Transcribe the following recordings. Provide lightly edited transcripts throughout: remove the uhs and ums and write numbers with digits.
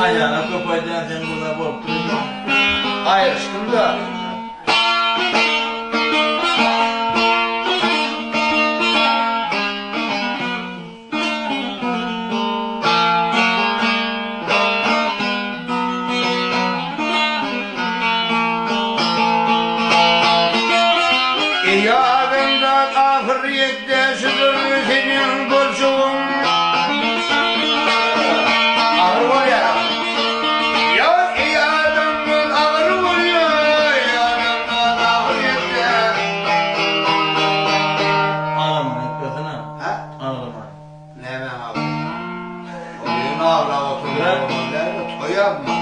ayağına kopacaksın sen burada bol duruyorsun. Ayrıştım da. Yarında ahirette şudur senin borcun. Ağır var ya. Ya yarından ağır vuruyor. Yarından ahirette. Ağlama etmesene. Ha? Ağlama. Ne hemen ağır? Oyun ağla oturuyor. Toyam mı?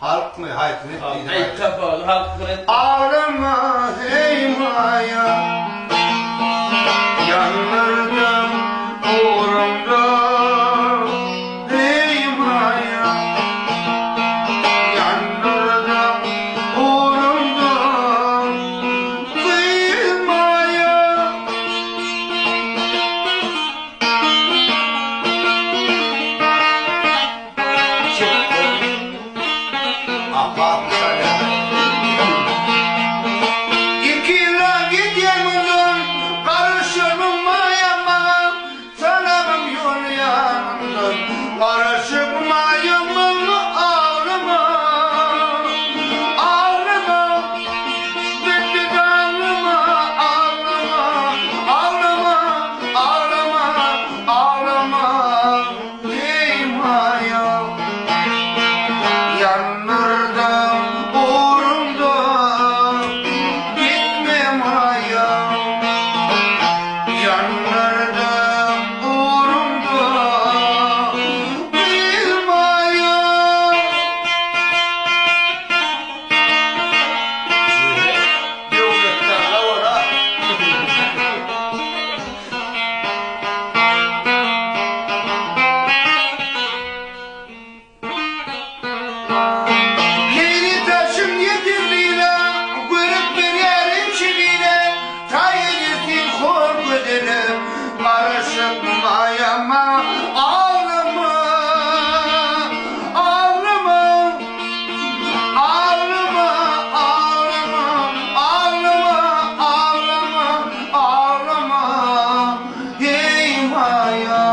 Halk mı? Hayır, Ey kapalı halk bırak. ağlama hey maya, yanırdım uğrumda hey maya, yanırdım uğrumda hey maya. Apa İkiler gidiyorsun, karışılmayamam, sanamam yol yanından, karışılmayamam, ağlama, ağlama, bitti de ağlama, ağlama, ağlama, ağlama, ağlama, hey maya. Yanlardan uğrumda gitmem hayal. Yanlardan uğrumda gitmem hayal. Devletten lavara. Yeni taşım yedirdiğine, görüp bir yerin çivine, tayyetin korkudine, karışıp mayama, ağlama, ağlama, ağlama, ağlama, ağlama, ağlama, ağlama, hey maya.